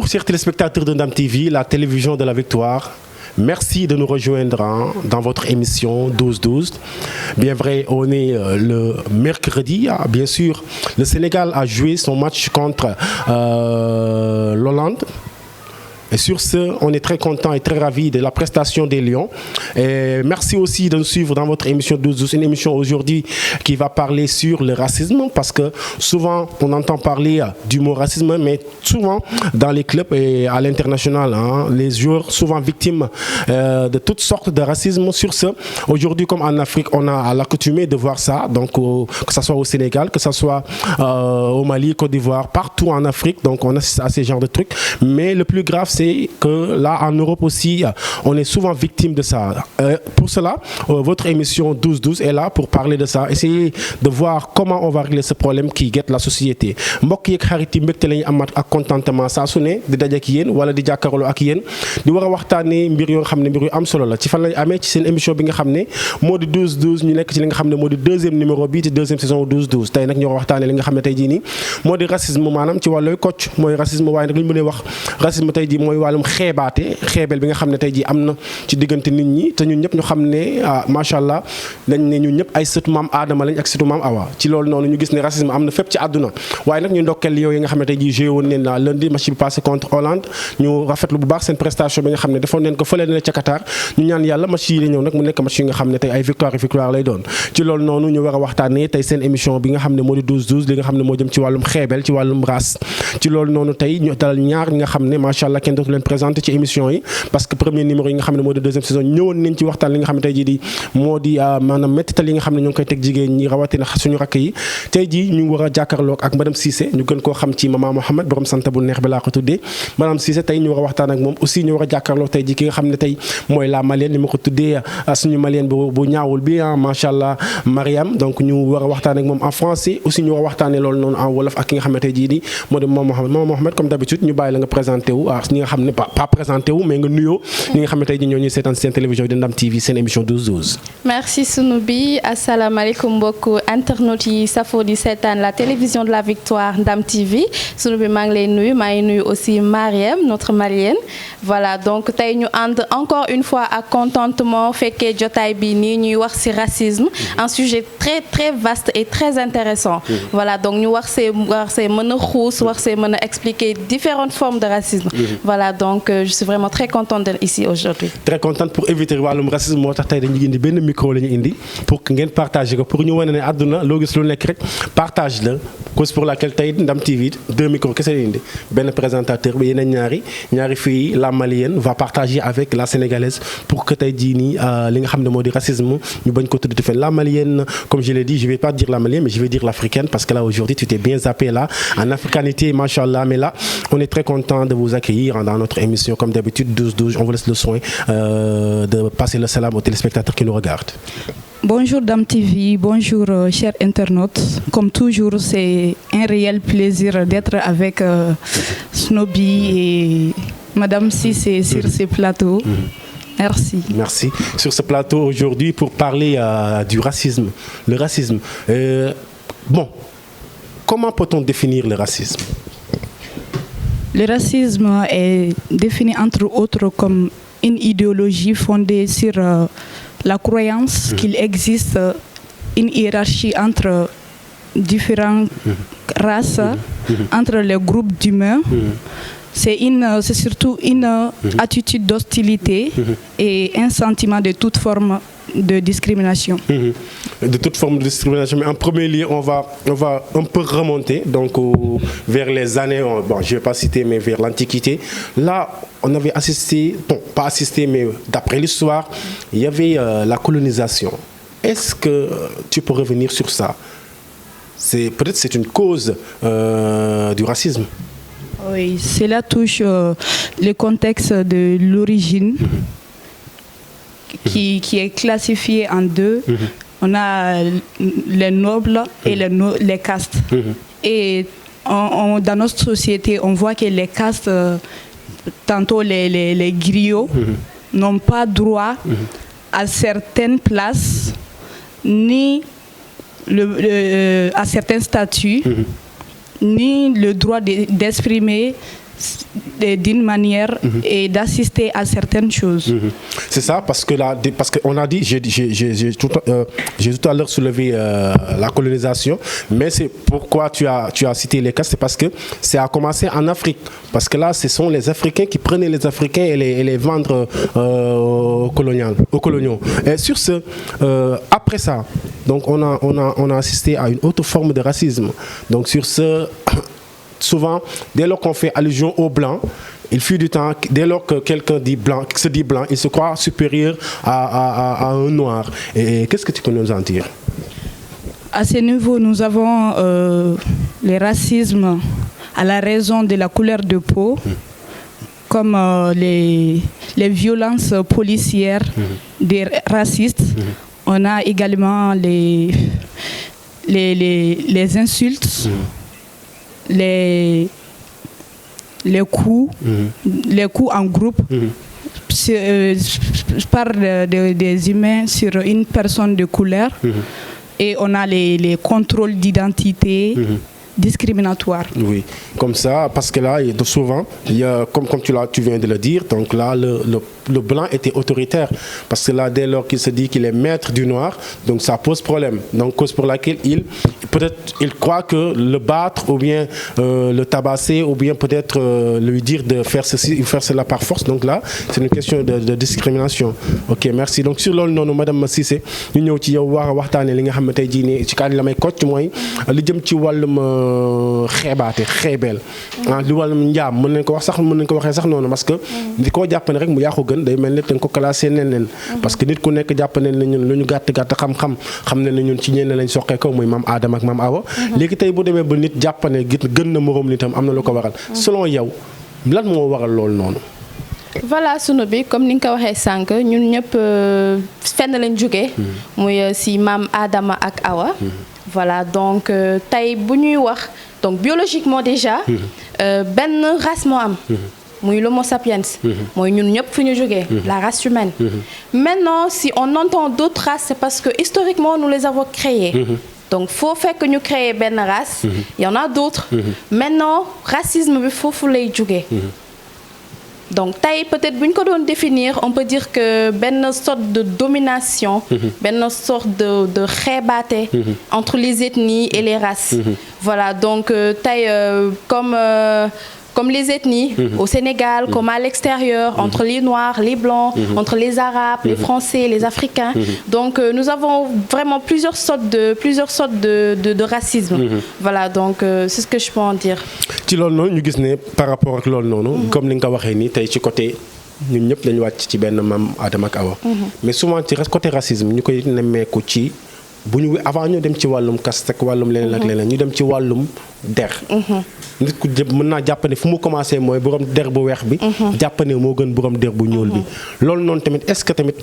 Bonjour chers téléspectateurs de Ndam TV, la télévision de la victoire. Merci de nous rejoindre dans votre émission 12-12. Bien vrai, on est le mercredi. Bien sûr, le Sénégal a joué son match contre l'Hollande. Et sur ce, on est très content et très ravis de la prestation des Lions. Et merci aussi de nous suivre dans votre émission 12-12, une émission aujourd'hui qui va parler sur le racisme, parce que souvent on entend parler du mot racisme, mais souvent dans les clubs et à l'international, les joueurs souvent victimes de toutes sortes de racisme. Sur ce, aujourd'hui comme en Afrique, on a l'accoutumée de voir ça, donc que ce soit au Sénégal, que ce soit au Mali, Côte d'Ivoire, partout en Afrique, donc on assiste à ces genres de trucs. Mais le plus grave, c'est que là en Europe aussi on est souvent victime de ça. Pour cela votre émission 12-12 est là pour parler de ça, essayer de voir comment on va régler ce problème qui guette la société. Mbokk yi ak xarit yi mbégte lañu amat ak contentement saa su ne di daje ak yéen wala di jàkkaarloo ak yéen di war a waxtaanee mbir yoo nga xam ne mbir yu am solo la ci fan lañu amee ci seen émission bi nga xam ne moo di 12-12 ñu nekk ci li nga xam ne moo di deuxième numéro bi ci deuxième saison 12-12. tey nag ñu war a waxtaanee li nga xam ne tey jii nii moo di racisme, maanaam ci wàllu kocc mooy racisme, waaye nag li ñu mënee wax racisme tey jii mooy wàllum xeebel bi nga xam ne tey jii am na ci diggante nit ñi te ñun ñëpp ñu xam ne macha allah dañ ne ñun ñëpp ay sëtu maam Adama lañ ak sëtu maam Awa. ci loolu noonu ñu gis ne racisme am na fépp ci àdduna, waaye nag ñu ndokkeel yow yi nga xam ne tey jii joué woon neen la lundi match bi passé contre Hollande. ñu rafetlu bu baax seen prestation bi nga xam ne defoon neen ko fële ne ca Qatar. ñu ñaan yàlla match yi la ñëw nag mu nekk match yi nga xam ne tey ay victoire lay doon. ci loolu noonu ñu war a waxtaanee tey seen émission bi nga xam ne moo di 12-12 li nga xam ne moo jëm ci wàllum xeebel ci wàllum race. ci loolu noonu tey ñu dalal ñaar ñi nga xam ne macha allah kenn dootu leen présenté ci émission yi, parce que premier numéro yi nga xam ne moo di deuxième saison ñëwoon nañ ci waxtaan li nga xam ne tey jii di moo di maanaam méttital yi nga xam ne ñoo ngi koy teg jigéen ñi rawatina suñu rakk yi. tey jii ñu war a jàkkaarloog ak madame Cissé, ñu gën koo xam ci Mama Mohamed, borom sant bu neex bi laa ko tuddee. madame Cissé tey ñu war a waxtaan ak moom aussi, ñu war a jàkkaarloog tey jii ki nga xam ne tey mooy la malienne, ni ma ko tuddee suñu malienne bu ñaawul bi macha allah Mariam. donc ñu war a waxtaan ak moom en français, aussi ñu war a waxtaanee loolu noonu en wolof ak ki nga xam ne tey jii di moo di Mama Mohamed. Mama Mohamed, comme d'habitude ñu bàyyi la nga présenté wu ñi nga xam ne pas présenté wu mais nga nuyoo ñi nga xam ne tey jii ñoo ñuy seetaan seen télévision di Ndam TV seen émission 12-12. merci Sunoubi, asalaamaaleykum mbokku internautes yi safoo di seetaan la télévision de la victoire Ndam TV. Sunoubi maa ngi lay nuyu, maa ngi nuyu aussi Mariam, notre malienne. voilà donc tey ñu ànd encore une fois ak contentement fekkee jotaay bi nii ñuy wax ci racisme, un sujet très très vaste et très intéressant. voilà donc ñu wax see mën a xuus, wax see mën a expliquer différentes formes de racisme. voilà donc je suis vraiment très contente d'être ici aujourd'hui. très contente pour éviter wàllum racisme, moo tax tey dañuy indi benn micro la ñu indi pour que ngeen partager ko, pour ñu wane ne àdduna loo gis lu nekk rek partage la. cause pour laquelle tey Ndam TV deux micros kese la indi, benn présentateur bi yeneen ñaari fii la malienne va partager avec la sénégalaise pour que tey jii nii li nga xam ne moo di racisme ñu bañ ko tudd fen la malienne. comme je l'ai dit, je vais pas dire la malienne mais je vais dire l'africaine, parce que là aujourd'hui tu t'es bien zappé là en africanité, machallah. mais là on est très content de vous accueillir dans notre émission comme d'habitude 12-12. on vous laisse le soin de passer le salam aux téléspectateurs qui nous regardent. Bonjour Ndam TV, bonjour chers internautes. Comme toujours, c'est un réel plaisir d'être avec Sunoubi et madame Cissé sur ce plateau. Merci. Merci. Sur ce plateau aujourd'hui pour parler du racisme. Le racisme. Bon, comment peut-on définir le racisme? Le racisme est défini entre autres comme une idéologie fondée sur la croyance qu'il existe une hiérarchie entre différentes races, entre les groupes d'humains. C'est surtout une attitude d'hostilité et un sentiment de toute forme de discrimination. De toute forme de discrimination. Mais en premier lieu, on va un peu remonter donc vers les années, bon, je ne vais pas citer, mais vers l'Antiquité. Là, on avait assisté, bon, pas assisté, mais d'après l'histoire, il y avait la colonisation. Est-ce que tu peux revenir sur ça? Peut-être c'est une cause du racisme. Oui, cela touche le contexte de l'origine qui est classifié en deux. On a les nobles et les castes. Et dans notre société, on voit que les castes, tantôt les griots, n'ont pas droit à certaines places, ni à certains statuts, ni le droit d'exprimer d'une manière et d'assister à certaines choses. C'est ça, parce qu'on a dit, j'ai tout à l'heure soulevé la colonisation, mais c'est pourquoi tu as cité les cas, c'est parce que ça a commencé en Afrique, parce que là, ce sont les Africains qui prenaient les Africains et les vendre aux coloniaux. Et sur ce, après ça, donc on a assisté à une autre forme de racisme. Donc sur ce, souvent, dès lors qu'on fait allusion aux Blancs, il fut du temps, dès lors que quelqu'un se dit blanc, il se croit supérieur à un noir. Et qu'est-ce que tu peux nous en dire? À ce niveau, nous avons le racisme à la raison de la couleur de peau, comme les violences policières des racistes. On a également les insultes, les coups en groupe. Je parle des humains sur une personne de couleur. Et on a les contrôles d'identité discriminatoires. Oui, comme ça, parce que là, souvent, il y a, comme tu viens de le dire, donc là, le blanc était autoritaire. Parce que là, dès lors qu'il se dit qu'il est maître du noir, donc ça pose problème. Donc, cause pour laquelle peut-être il croit que le battre, ou bien le tabasser, ou bien peut-être lui dire de faire ceci ou faire cela par force. Donc là, c'est une question de discrimination. Ok, merci. Donc, sur l'ol non, Madame Cissé, nous avons dit que li nga xam ne tey jii nii ci cadre la may kocc mooy li jëm ci wàllum xeebaate xeebeel li wàllum njaam mën nañ ko wax sax mën nañ ko waxee sax noonu parce que di koo jàpp ne rek mu yàqu gën day mel ne dañ ko classé neneen parce que nit ku nekk jàpp ne ñun lu ñu gàtt xam-xam xam ne ñun ci ñenn lañ soqee ko muy maam Adama ak maam Awa léegi tey bu demee ba nit jàpp ne gën na moroom nitam am na lu ko waral selon yow lan moo waral loolu noonu. Voilà sunu bi comme ni nga ko waxee sànq ñun ñëpp fenn lañ jógee muy si maam Adama ak Awa voilà donc tey bu ñuy wax donc biologiquement déjà benn race moo am muy l'homo sapiens mooy ñun ñëpp fu ñu jógee la race humaine maintenant si on entend d'autres races c'est parce que historiquement nous les avons créées donc faut fekk ñu créer benn race il y en a d'autres maintenant racisme bi foofu lay jógee donc tey peut-être bu ñu ko doon définir on peut dire que benn sorte de domination benn sorte de xeebaate entre les ethnies et les races voilà donc tey comme les ethnies au Sénégal comme à l'extérieur entre les Noirs, les Blancs, entre les Arabes, les Français, les Africains. Donc nous avons vraiment plusieurs sortes de racisme. Voilà donc c'est ce que je peux en dire. ci loolu noonu ñu gis ne par rapport ak loolu noonu comme ni nga ko waxee nii tey ci côté ñun ñëpp dañu wàcc ci benn maam Adama ak Awa mais souvent ci côté racisme ñu koy nemmeeku ci bu ñu avant ñu dem ci wàllum caste ak wàllum leneen ak leneen ñu dem ci wàllum der nit ku mën naa jàpp ne fu mu commencé mooy borom der bu weex bi jàpp ne moo gën borom der bu ñuul bi loolu noonu tamit est-ce que tamit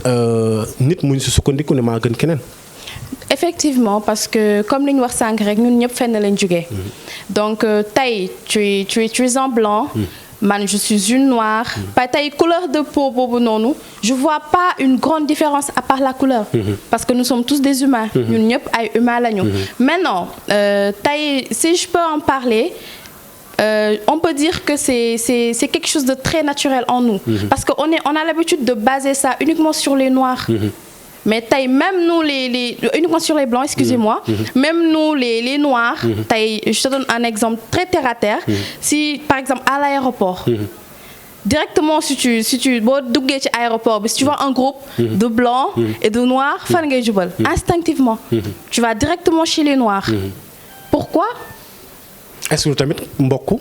nit mu ñu si sukkandiku ne maa gën keneen. Effectivement parce que comme li ñu wax sànq rek ñun ñëpp fenn lañ jógee donc tey tu es un blanc man je suis une noire pas tey couleur de peau boobu noonu je vois pas une grande différence à part la couleur parce que nous sommes tous des humains ñun ñëpp ay humains lañu maintenant tey si je peux en parler on peut dire que c'est quelque chose de très naturel en nous parce que on a l'habitude de baser ça uniquement sur les noirs mais tey même nous uniquement sur les blancs excusez-moi même nous les noirs tey je te donne un exemple très terre à terre si par exemple à l'aéroport directement si tu boo duggee ci aéroport bi si tu vois un groupe de blancs et de noirs fan ngay jubal instinctivement tu vas directement chez les noirs pourquoi est-ce que tamit mbokk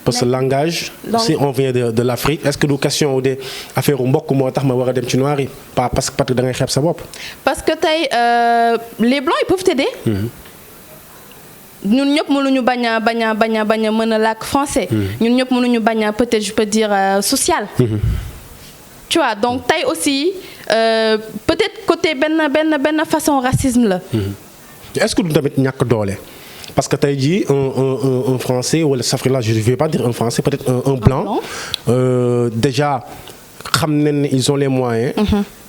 parce que langage si on vient de l'Afrique est-ce que du question des affaires mbokk moo tax ma war a dem ci noir yi pas parce que da ngay xeeb sa bopp parce que tey les blancs ils peuvent t'aider ñun ñëpp mënuñu bañ a mën a làkk français ñun ñëpp mënuñu bañ a peut-être je peux dire social tu vois donc tey aussi peut-être côté benn façon racisme la est-ce que du tamit ñàkk doole parce que tey jii un français wala safrila je ne vais pas dire un français peut-être un blanc déjà xam nañ ne ils ont les moyens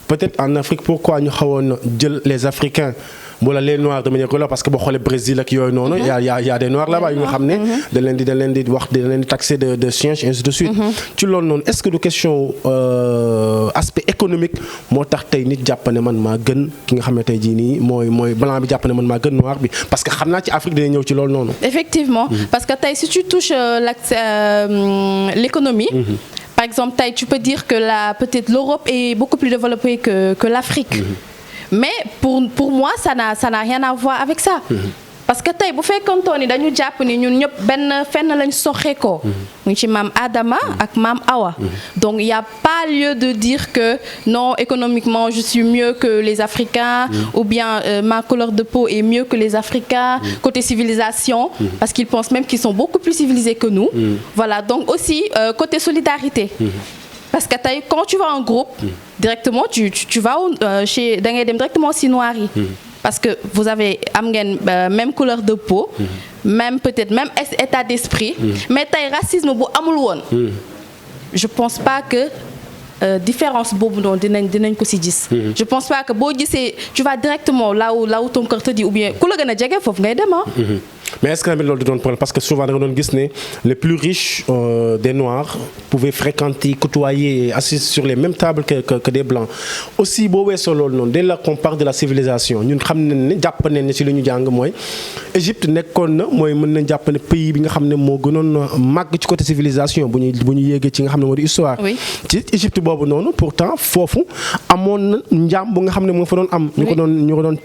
peut-être en Afrique pourquoi ñu xawoon jël les Africains voilà les noirs de manière globale parce que boo xoolee Brésil ak yooyu noonu y a des noirs là-bas yu nga xam ne dañ leen di wax dañ leen di taxer de change ainsi de suite ci loolu noonu est-ce que du question aspect économique moo tax tey nit jàpp ne man maa gën ki nga xam ne tey jii nii mooy blanc bi jàpp ne man maa gën noir bi parce que xam naa ci Afrique dina ñëw ci loolu noonu. Effectivement parce que tey si tu touches l'économie par exemple tey tu peux dire que peut-être l'Europe est beaucoup plus développée que l'Afrique mais pour moi ça n'a rien à voir avec ça parce que tey bu fekkoon ni dañu jàpp ni ñun ñëpp benn fenn lañ soxee ko mu ci maam Adama ak maam Awa donc il y a pas lieu de dire que non économiquement je suis mieux que les Africains ou bien ma couleur de peau est mieux que les Africains côté civilisation parce qu'ils pensent même qu'ils sont beaucoup plus civilisés que nous voilà donc aussi côté solidarité parce que tey quand tu vas en groupe directement tu vas chez da ngay dem directement si noir yi parce que vous avez am ngeen même couleur de peau même peut-être même état d'esprit mais tey racisme bu amul woon je pense pas que différence boobu noonu dinañ ko ci gis je pense pas que boo gisee tu vas directement là où ton cœur te dit ou bien ku la gën a jege foofu ngay dem mais est-ce que tamit loolu du doon problème parce que souvent da nga doon gis ne les plus riches des noirs pouvaient fréquenter côtoyer et assister sur les mêmes tables que des blancs aussi boo weesoo loolu noonu dès lors qu'on parle de la civilisation ñun xam nañ ne jàpp nañ ne ci li ñu jàng mooy Égypte nekkoon na mooy mën nañ jàpp ne pays bi nga xam ne moo gënoon màgg ci côté civilisation bu ñu yéegee ci nga xam ne moo di histoire ci Égypte boobu noonu pourtant foofu amoon na njaam bu nga xam ne moo fa doon am ñu ko doon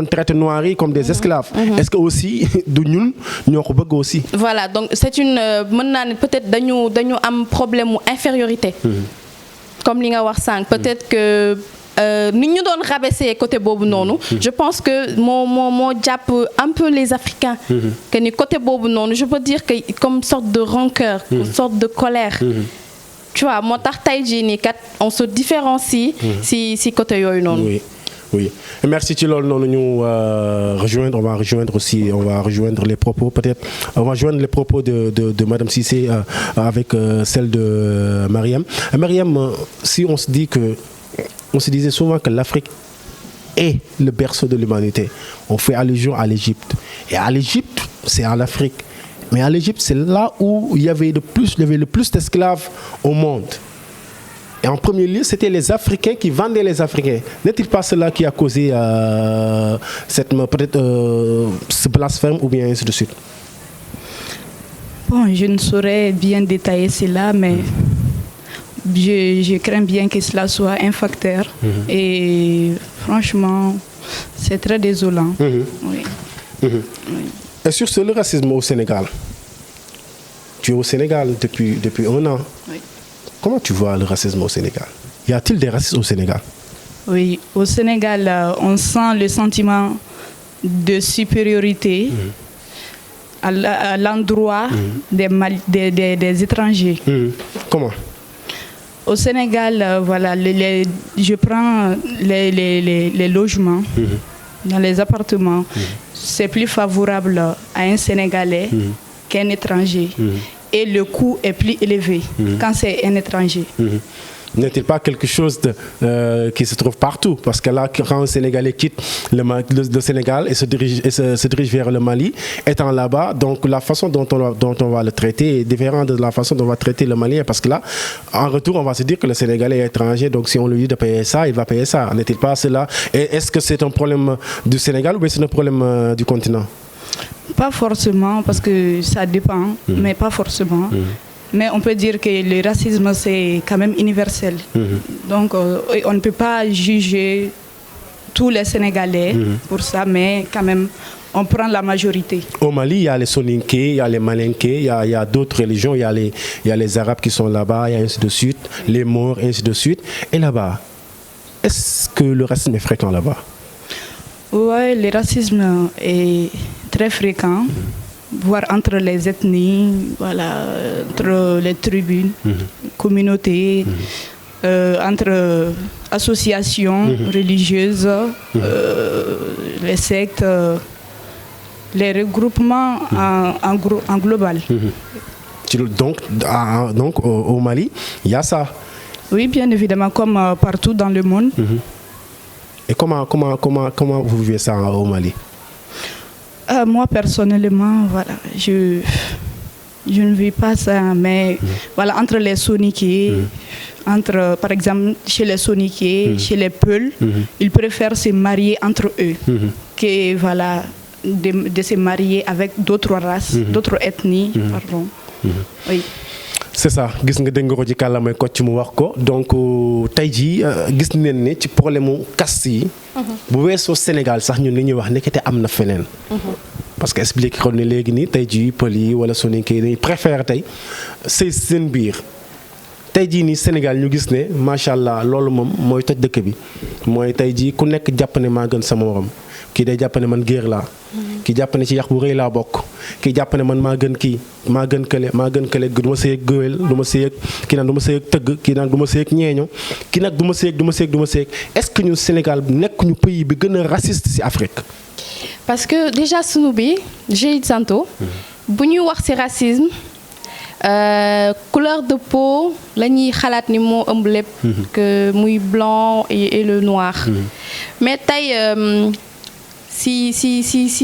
traité noirs yi comme des esclaves est-ce que aussi du ñun ñoo ko bëgg aussi. voilà donc c'est une mën naa ne peut-être dañu am problème mu infériorité. comme li nga wax sànq peut-être que ni ñu doon rabaisser côté boobu noonu. je pense que moo jàpp un peu les Africains. que ni côté boobu noonu je peux dire que comme sorte de rancœur. sorte de colère. tu vois moo tax tey jii nii kat on se différencie. si côté yooyu noonu. Oui, merci ci loolu noonu ñu on va rejoindre les propos peut-être on va joindre les propos de Madame Cissé avec celle de Mariam. Mariam, si on se disait souvent que l'Afrique est le berceau de l'humanité, on fait allusion à l'Égypte et à l'Égypte c'est en Afrique mais à l'Égypte c'est là où il y avait le plus d'esclaves au monde. Et en premier lieu, c'était les Africains qui vendaient les Africains. N'est-il pas cela qui a causé ce blasphème ou bien ainsi de suite? Bon, je ne saurais bien détailler cela, mais je crains bien que cela soit un facteur. Et franchement, c'est très désolant. Oui. Et sur le racisme au Sénégal, tu es au Sénégal depuis 1 an. Oui. Comment tu vois le racisme au Sénégal? Y a-t-il des racistes au Sénégal? Oui, au Sénégal, on sent le sentiment de supériorité à l'endroit des étrangers. Comment? Au Sénégal, voilà, je prends les logements dans les appartements. C'est plus favorable à un Sénégalais qu'un étranger. Et le coût est plus élevé quand c'est un étranger. N'est-il pas quelque chose qui se trouve partout? Parce que là, quand un Sénégalais quitte le Sénégal et se dirige vers le Mali, étant là-bas, donc la façon dont on va le traiter est différente de la façon dont on va traiter le Malien. Parce que là, en retour, on va se dire que le Sénégalais est étranger, donc si on lui dit de payer ça, il va payer ça. N'est-il pas cela? Et est-ce que c'est un problème du Sénégal ou bien c'est un problème du continent? Pas forcément, parce que ça dépend, mais pas forcément. Mais on peut dire que le racisme, c'est quand même universel. Donc, on ne peut pas juger tous les Sénégalais pour ça, mais quand même, on prend la majorité. Au Mali, il y a les Soninké, il y a les Malinké, il y a d'autres religions, il y a les Arabes qui sont là-bas, et ainsi de suite, les Maures, et ainsi de suite. Et là-bas, est-ce que le racisme est fréquent là-bas? Oui, le racisme est très fréquent, voire entre les ethnies, voilà, entre les tribus, communautés, entre associations religieuses, les sectes, les regroupements en global. Donc au Mali, il y a ça. Oui, bien évidemment, comme partout dans le monde. Et comment vous vivez ça au Mali? Moi personnellement, voilà, je ne vis pas ça, mais voilà, entre les Soninké, entre, par exemple, chez les Soninké, chez les Peuls, ils préfèrent se marier entre eux que, voilà, de se marier avec d'autres races, d'autres ethnies, pardon. Oui. C'est ça, gis nga dégg nga ko ci kàllaamay Kocc mu wax ko donc tey jii gis nañ ne ci problème mu caste yi. bu weesoo Sénégal sax ñun li ñuy wax nekkate am na feneen. parce que expliqué ko ne léegi nii tey jii pël yi wala soninké yi dañuy préféré tey sëy seen biir. tey jii nii Sénégal ñu gis ne macha allah loolu moom mooy toj dëkk bi mooy tey jii ku nekk jàpp ne maa gën sama morom kii day jàpp ne man géer laa. kii jàpp ne ci yax bu rëy laa bokk. kii jàpp ne man maa gën kii maa gën kële du ma sëy ak géwél du ma sëy ak kii naan du ma sëy ak tëgg kii naan du ma sëy ak ñeeño kii nag du ma sëy ak est-ce que ñun Sénégal nekkuñu pays bi gën a raciste ci Afrique. parce que déjà sunu bi Géy Santo bu ñuy wax ci racisme couleur de peau la ñuy xalaat ni moo ëmb lépp. que muy blanc et le noir. mais tey si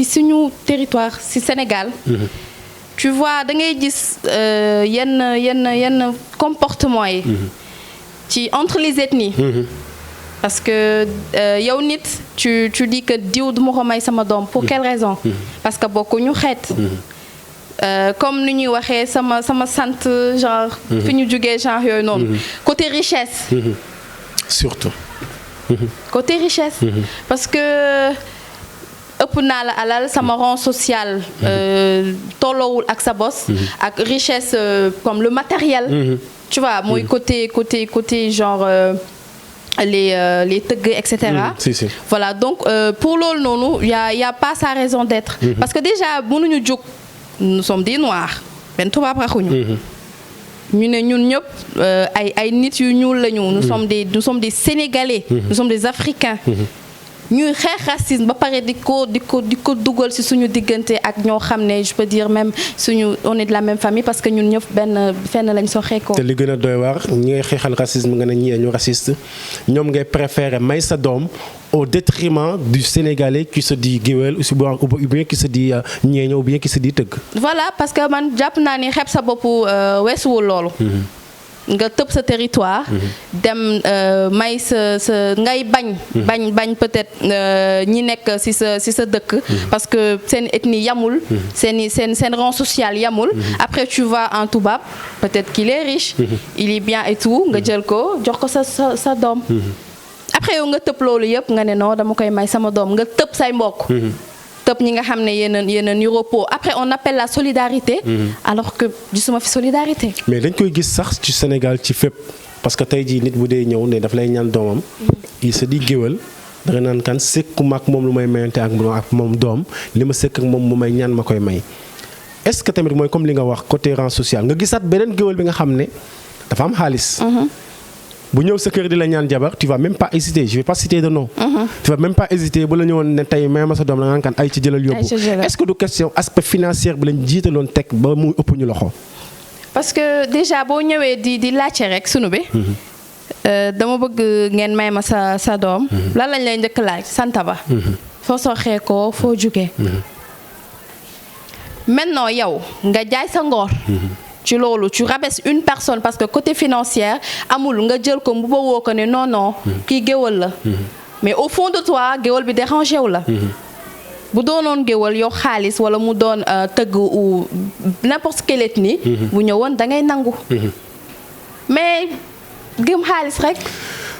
suñu territoire si Sénégal. tu vois da ngay gis yenn comportement yi. ci entre les ethnies. parce que yow nit tu dis que diw du ma ko may sama doom pour quelle raison. parce que bokkuñu xeet. comme ni ñuy waxee sama sant genre. fi ñu jógee genre yooyu noonu. côté richesse. surtout. côté richesse. parce que ëpp naa la alal sama rang social tolloowul ak sa bos. ak richesse comme le matériel. tu vois mooy côté genre les tëgg et cetera. si. voilà donc pour loolu noonu y a pas sa raison d'être. parce que déjà mënuñu jóg nous sommes des noirs benn tubaab raxuñu. ñu ne ñun ñëpp ay nit yu ñuul lañu. nous sommes des Sénégalais. nous sommes des Africains. ñuy xeex racisme ba pare di ko dugal ci suñu diggante ak ñoo xam ne je peux dire même on est de la même famille parce que ñun ñëpp fenn lañ soxee ko. te li gën a doy waar ñi ngay xeexal racisme nga ne ñii ñu raciste ñoom ngay préférer may sa doom au détriment du Sénégalais qui se dit géwél ou bien qui se dit ñeeño ou bien qui se dit tëgg. voilà parce que man jàpp naa ni xeeb sa bopp weesuwul loolu. nga tëb sa territoire. dem may sa ngay bañ peut-être ñi nekk ci sa dëkk. parce que seen ethnie yamul. seen rang social yamul. après tu vas en tubaab peut-être qu'il est riche. il est bien et tout nga jël ko jox ko sa doom. après yow nga tëb loolu yëpp nga ne non dama koy may sama doom nga tëb say mbokk. tëb ñi nga xam ne yéen niropo après on appelle la solidarité. alors que gisuma fi solidarité. mais dañ koy gis sax ci Sénégal ci fépp parce que tey jii nit bu dee ñëw ne daf lay ñaan doomam. il se dit géwél da nga naan kan sekkuma ak moom lu may mayante ak moom doom li ma sekk ak moom mu may ñaan ma koy may. est-ce que tamit mooy comme li nga wax côté rang social nga gisaat beneen géwél bi nga xam ne dafa am xaalis. bu ñëw sa kër di la ñaan jabar tu vas même pas hésiter je vais pas citer de nom. tu vas même pas hésiter bu la ñëwoon ne tey may ma sa doom la nga kan ay ci jëlal yóbbu. est-ce que du question aspect financier bi lañ jiitaloon teg ba muy ëpp ñu loxo. parce que déjà boo ñëwee di laajte rek sunu bi. dama bëgg ngeen may ma sa doom. lan lañ lay njëkk laaj santa ba. foo soxee ko foo jugee. maintenant yow nga jaay sa ngor. ci loolu tu rabaisses une personne parce que côté financier amul nga jël ko mbuba woo ko ne non kii géwël la. mais au fond de toi géwël bi dérangé wu la. bu doonoon géwël yow xaalis wala mu doon tëgg ou n'importe quelle ethnie. bu ñëwoon da ngay nangu. mais gëm xaalis rek.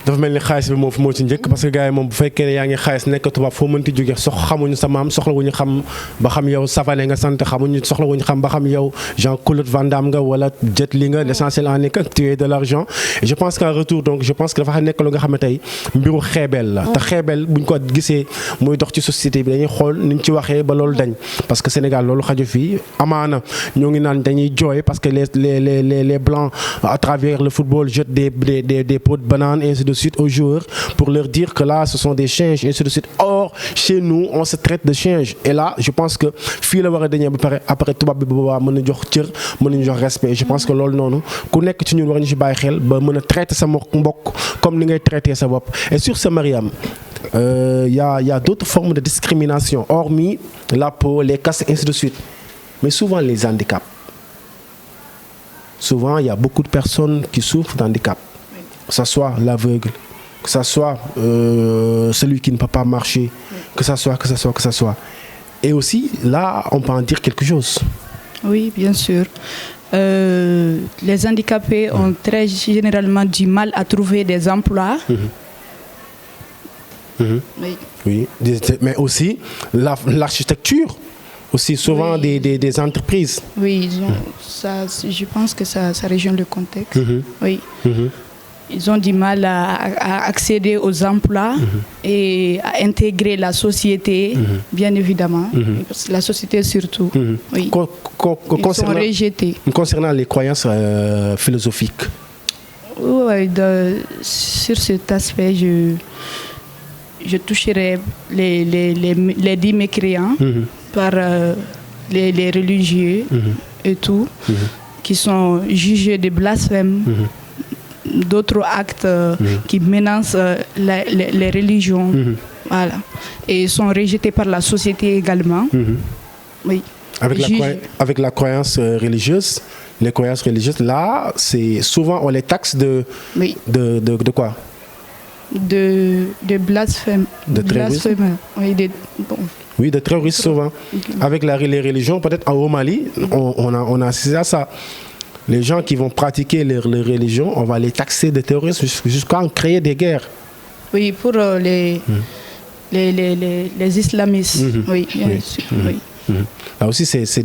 dafa mel ni xaalis bi moom moo ci njëkk parce que gars yi moom bu fekkee ne yaa ngi xaalis nekk tubaab foo mënti jóge xamuñu sa maam soxlawuñu xam ba xam yow Savané nga sant soxlawuñu xam ba xam yow Jean-Claude Van Damme nga wala Jet Li nga l'essentiel en est que tu es de l'argent et je pense qu'en retour donc je pense que dafa nekk lu nga xam ne tey mbiru xeebeel la. te xeebeel buñ ko gisee muy dox ci société bi dañuy xool niñ ci waxee ba loolu dañ parce que Sénégal loolu xaju fii amaana ñoo ngi naan dañuy jooy parce que les blancs à travers le football jettent des pots de bananes et ainsi de suite aux joueurs pour leur dire que là ce sont des singes et ainsi de suite. Or chez nous on se traite de singes et là je pense que fii la war a dañee ba pare après tubaab bi boobaa mën na jox cër mën nañu jox respect. je pense que loolu noonu ku nekk ci ñun war ñu ci bàyyi xel ba mën a traiter sa mbokk comme ni ngay traiter sa bopp. Et sur ce Mariam il y a d'autres formes de discrimination, hormis la peau, les casques, ainsi de suite. Mais souvent les handicaps. Souvent, il y a beaucoup de personnes qui souffrent d'handicap. Que ce soit l'aveugle, que ce soit celui qui ne peut pas marcher, que ce soit. Et aussi, là, on peut en dire quelque chose. Oui, bien sûr. Les handicapés ont très généralement du mal à trouver des emplois. Oui, mais aussi l'architecture, aussi souvent des entreprises. Oui, ça, je pense que ça rejoint le contexte. Oui. Ils ont du mal à accéder aux emplois et à intégrer la société, bien évidemment. La société surtout. Oui. Ils sont rejetés. Concernant les croyances philosophiques. Oui, sur cet aspect, je toucherai les 10 mécréants par les religieux et tout, qui sont jugés de blasphème. D'autres actes qui menacent les religions, voilà, et sont rejetés par la société également. Oui. Avec la croyance religieuse, les croyances religieuses, là, c'est souvent on les taxe de quoi? De blasphème. De terrorisme. Oui, de terrorisme souvent. Avec les religions, peut-être au Mali, on a assisté à ça. Les gens qui vont pratiquer les religions, on va les taxer de terrorisme jusqu'à en créer des guerres. Oui, pour les islamistes. Oui, bien sûr. Là aussi, c'est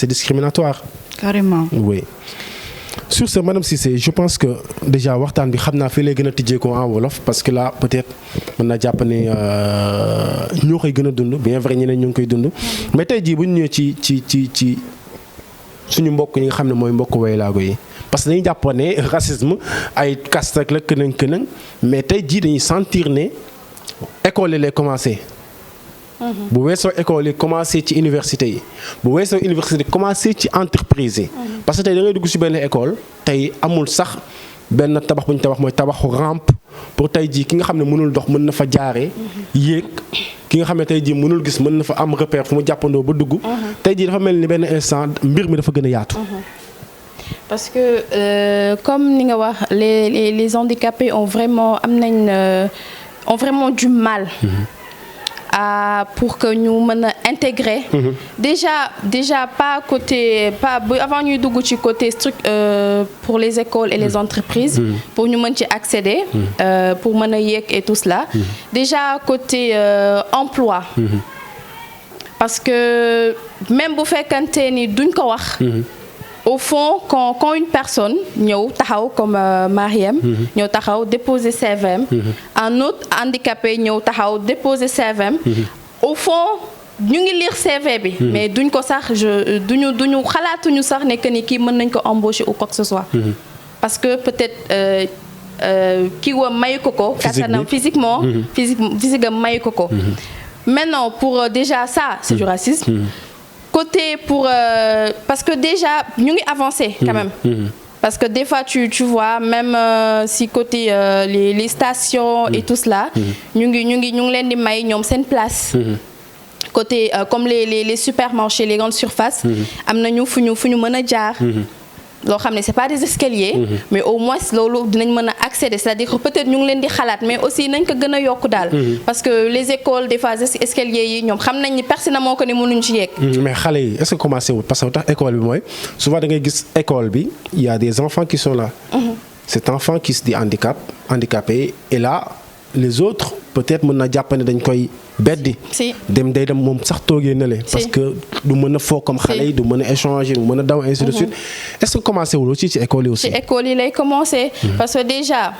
discriminatoire. Carrément. Oui. Sur ce, Madame Cissé, je pense que déjà waxtaan bi xam naa fii lay gën a tijjee ko en wolof parce que là peut-être mën naa jàpp ne ñoo koy gën a dund bien vrai ñeneen ñu ngi koy dund mais tey jii bu ñu ñëwee ci suñu mbokk ñi nga xam ne mooy mbokk waylaago yi parce que dañuy jàpp ne racisme ay caste rek la kënëng mais tey jii dañuy sentir ne école yi lay commencé. bu weesoo école yi commencé ci université yi bu weesoo université commencé ci entreprise yi. parce que tey da ngay dugg ci benn école tey amul sax benn tabax bu ñu tabax mooy tabaxu rampe pour tey jii ki nga xam ne mënul dox mën na fa jaaree yéeg. ki nga xam ne tey jii mënul gis mën na fa am repère fu mu jàppandoo ba dugg. tey jii dafa mel ni benn instant mbir mi dafa gën a yaatu. parce que comme ni nga wax les handicapés ont vraiment du mal. Pour que ñu mën a intégrer. déjà pas avant ñuy dugg ci côté pour les écoles et les entreprises. pour ñu mën ci accéder. pour mën a yéeg et tout cela. déjà côté emploi. parce que même bu fekkante ni duñ ko wax. au fond quand une personne ñëw taxaw comme Mariem ñëw taxaw déposer CVM un autre handicapé ñëw taxaw déposer CVM au fond ñu ngi lire CV bi mais duñ ko sax duñu xalaatuñu sax ne que ni kii mën nañ ko embaucher ou quoi que ce soit parce que peut-être kii wa mayu ko kattanam physiquement physiquement mayu ko maintenant pour déjà ça c'est du racisme. Côté parce que déjà ñu ngi avancé quand même. Parce que des fois tu vois même si côté les stations et tout cela ñu ngi leen di may ñoom seen place. Côté comme les supermarchés les grandes surfaces am nañu fu ñu mën a jaar. loo xam ne c'est pas des escaliers. mais au moins loolu dinañ mën a accéder c'est-à-dire que peut-être ñu ngi leen di xalaat mais aussi nañ ko gën a yokk daal. parce que les écoles des fois escaliers yi ñoom xam nañ ni pertinemment que ni mënuñ ci yegg. mais xale yi est-ce que commencé wul parce que tax école bi mooy souvent da ngay gis école bi il y a des enfants qui sont là. cet enfant qui se dit handicapé et là les autres peut-être mën na jàpp ne dañ koy beddi. dem moom sax toogee na le parce que du mën a foo comme xale yi du mën a échanger du mën a daw ainsi de suite. est-ce que commencé wul aussi ci école yi aussi. ci école yi lay commencé. parce que déjà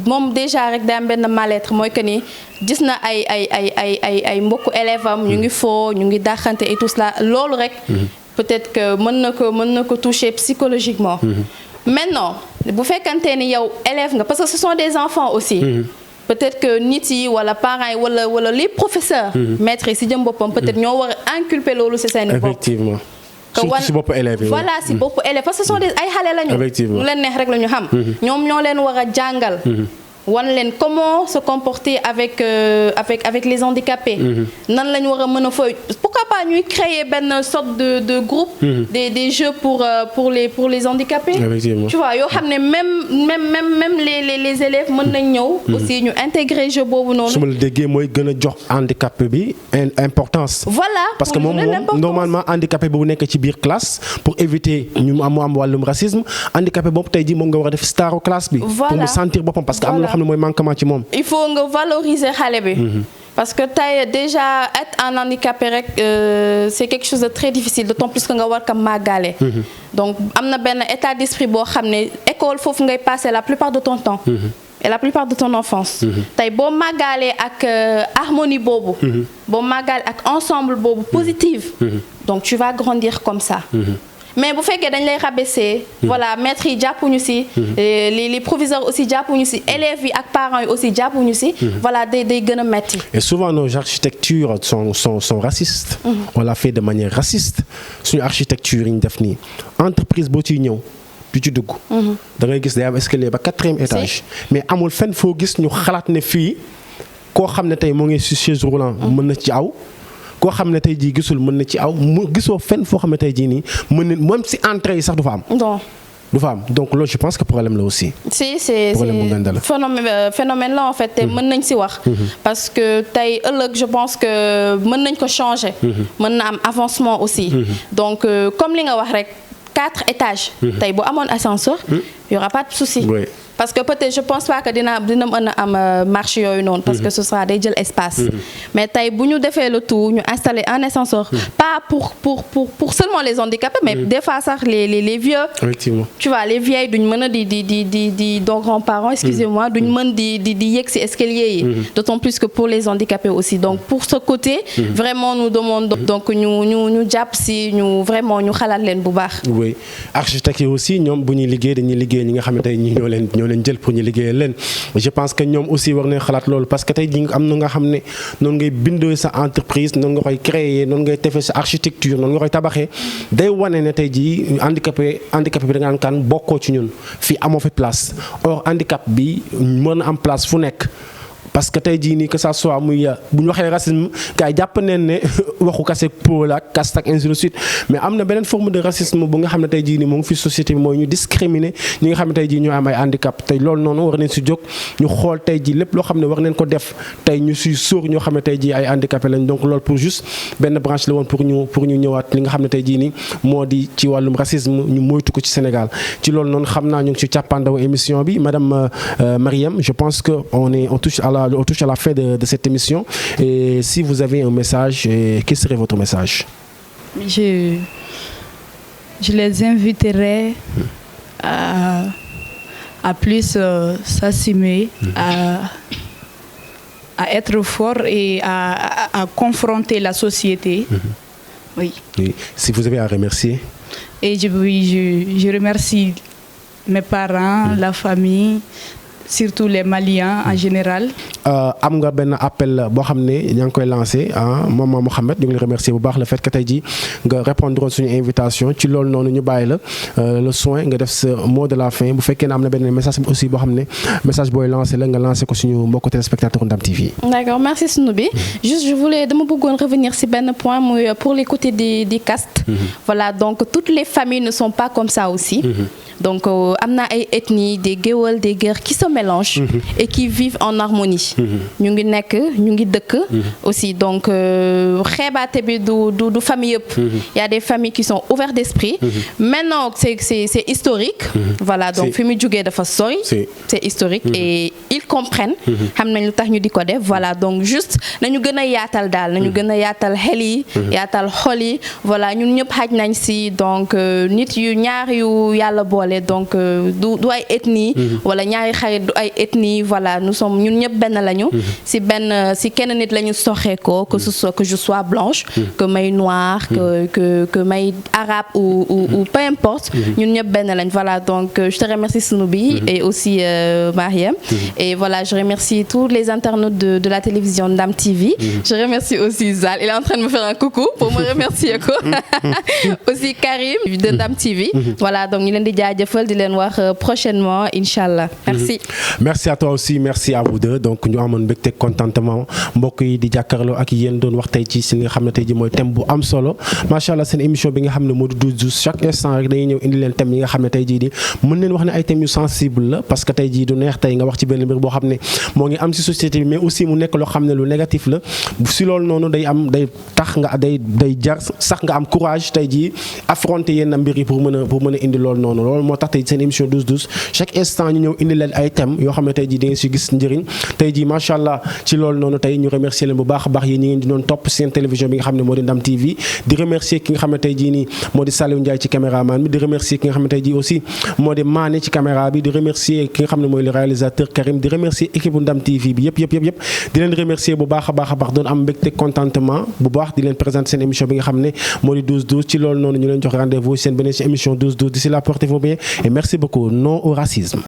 moom déjà rek daa am benn mal-être mooy que ni gis na ay mbokku élèves am ñu ngi foo ñu ngi dàqante et tout cela loolu rek. peut-être que mën na ko toucher psychologiquement. maintenant bu fekkante ni yow élève nga parce que ce sont des enfants aussi. peut-être que nit yi wala parents yi wala les professeurs. maîtres yi si jëm boppam peut-être ñoo war a inculper loolu ci seen bopp. effectivement surtout si bopp élèves yi. voilà si bopp élèves parce que ce sont des ay xale lañu. effectivement lu leen neex rek la ñu xam. ñoom ñoo leen war a jàngal. wan leen comment se comporter avec les handicapés. nan la ñu war a mën a fooy pourquoi pas ñuy créer benn sorte de groupe. des jeux pour les handicapés. tu vois yoo xam ne même les élèves mën nañ ñëw. aussi ñu intégrer jeu boobu noonu. su ma la déggee mooy gën a jox handicapé bi importance. voilà parce que moom normalement handicapé boobu nekk ci biir classe pour éviter ñu am wàllum racisme handicapé boobu tey jii moom nga war a def staru classe bi. pour mu sentir boppam parce que am na loo xam ne mooy manquement ci moom. il faut nga valoriser xale bi. parce que tey déjà être un handicapé rek c'est quelque chose de très difficile d'autant plus que nga war ko màggale. donc am na benn état d'esprit boo xam ne école foofu ngay passer la plupart de ton temps. et la plupart de ton enfance. tey boo màggalee ak harmonie boobu. boo màggalee ak ensemble boobu positive. donc tu vas grandir comme ça. mais bu fekkee dañ lay rabaisser. voilà maîtres yi jàppuñu ci. les proviseurs aussi jàppuñu ci élèves yi ak parents yi aussi jàppuñu ci. voilà day gën a metti. et souvent nos architectures sont racistes. on l'a fait de manière raciste suñu architecture yi ñu def nii entreprise boo ciy ñëw. du ci dugg. da ngay gis day am escalier ba 4e étage. mais amul fenn foo gis ñu xalaat ne fii koo xam ne tey moo ngi ci chaise roulant mën na ci aw. koo xam ne tey jii gisul mën na ci aw mu gisoo fenn foo xam ne tey jii nii mën na même si entrée yi sax du fa am. non du fa am donc loolu je pense que problème la aussi. si c'est phénomène la en fait te mën nañ ci wax. parce que tey ëllëg je pense que mën nañ ko changer. mën na am avancement aussi. donc comme li nga wax rek 4 étages. tey boo amoon ascenseur. y aura pas de souci. Oui. parce que peut-être je pense pas que dina mën a am marche yooyu noonu. parce que ce sera day jël espace. mais tey bu ñu defee le tout ñu installer un ascenseur. pas pour seulement les handicapés. mais des fois sax les vieux. effectivement tu vois les vieilles duñ mën a di donc grands-parents excusez-moi duñ mën di yegg ci escalier yi. d'autant plus que pour les handicapés aussi donc pour ce côté. vraiment nous demandons donc ñu jàpp ci ñu vraiment ñu xalaat leen bu baax. oui architectes yi aussi ñoom bu ñuy liggéey dañuy liggéey ñi nga xam ne tey ñi ñoo leen jël pour ñu liggéeyal leen je pense que ñoom aussi war nañ xalaat loolu parce que tey jii am na nga xam ne noonu ngay bindoo sa entreprise noonu nga koy créer noonu ngay defee sa architecture noonu nga koy tabaxee day wane ne tey jii handicapé bi da nga naan kan bokkoo ci ñun fii amoo fi place or handicap bi mën na am place fu nekk. parce que tey jii nii que ça soit muy bu ñu waxee racisme gars yi jàpp neen ne waxu kase pôle ak caste ak ainsi de suite mais am na beneen forme de racisme bu nga xam ne tey jii nii moo ngi fi société bi mooy ñu discriminer ñi nga xam ne tey jii ñoo am ay handicap tey loolu noonu war nañ si jóg ñu xool tey jii lépp loo xam ne war nañ ko def tey ñu siy sóor ñoo xam ne tey jii ay handicapé lañ donc loolu pour juste benn branche la woon pour ñu ñëwaat li nga xam ne tey jii nii moo di ci wàllum racisme ñu moytu ko ci Sénégal ci loolu noonu xam naa ñu ngi ci càppaandaw émission bi madame Marième je pense que on touche à la fin de cette émission et si vous avez un message quel serait votre message? Je les inviterai à plus s'assumer, à être fort et à confronter la société. Oui. Si vous avez à remercier? Et je remercie mes parents, la famille, surtout les Maliens en général. am nga benn appel boo xam ne ñaa ngi koy lancé maman Mohamed ñu ngi lay remercier bu baax le fait que tey jii nga répondre suñu invitation ci loolu noonu ñu bàyyi la le soin nga def sa mot de la fin bu fekkee ne am na benn message aussi boo xam ne message booy lancé la nga lancé ko suñu mbokku téléspectateur Ndam TV. D'accord merci Snoubi. juste dama bëggoon revenir ci benn point muy pour les côtés des castes. voilà donc toutes les familles ne sont pas comme ça aussi. donc am na ay ethnies des Guéwël des Guer qui se mélangent. et qui vivent en harmonie. ñu ngi nekk ñu ngi dëkk. aussi donc xeebaate bi du famille yëpp. y a des familles qui sont ouvertes d'esprit. maintenant c'est historique. voilà donc fi mu jógee dafa sori. c'est historique et ils comprennent. xam nañ lu tax ñu di ko def voilà donc juste nañu gën a yaatal daal nañu gën a yaatal xel yi. yaatal xol yi voilà ñun ñëpp xaj nañ ci donc nit yu ñaar yu yàlla boole donc du ay ethnie. wala ñaari xarit du ay ethnie voilà nous sommes ñun ñëpp benn lañu. si kenn nit lañu soxee ko que ce soit que je sois blanche. que may noire que may arabe ou peu importe. ñun ñëpp benn lañ voilà donc je te remercie Snoubi et aussi Marième. et voilà je remercie tous les internautes de la télévision Ndam TV. je remercie aussi Zal il est en train de me faire un coucou pour me remercier ko aussi Karim de Ndam TV. voilà donc ñu leen di jaajëfal di leen wax prochainement inchallah merci. merci à toi aussi merci à vous deux donc ñu amoon mbégte contentement mbokk yi di jàkkaarloo ak yéen doon wax tey ci si li nga xam ne tey ji mooy thème bu am solo macha allah seen émission bi nga xam ne moo di 12-12 chaque instant rek dañuy ñëw indi leen thème yi nga xam ne tey jii di mën leen wax ne ay thèmes yu sensible la parce que tey jii du neex tey nga wax ci benn mbir boo xam ne moo ngi am si société bi mais aussi mu nekk loo xam ne lu négatif la si loolu noonu day tax nga day jar sax nga am courage tey jii affronter yenn mbir yi pour mën a indi loolu noonu loolu moo tax tey seen émission 12-12 chaque instant ñu ñëw indi leen ay thèmes yoo xam ne tey jii da ngeen si gis njëriñ tey jii macha allah ci loolu noonu tey ñu remercier leen bu baax a baax yéen ñi ngeen di doon topp seen télévision bi nga xam ne moo di Ndam TV di remercier ki nga xam ne tey jii nii moo di Saliou Ndiaye ci caméraman bi di remercier ki nga xam ne tey jii aussi moo di Mané ci caméra bi di remercier ki nga xam ne mooy le réalisateur Karim di remercier équipe bu Ndam TV bi yëpp di leen remercier bu baax a baax doon am mbégte contentement bu baax di leen présenter seen émission bi nga xam ne moo di 12-12 ci loolu noonu ñu leen jox rendez-vous seen beneen émission 12-12 d'ici là portez-vous bien et merci beaucoup non au racisme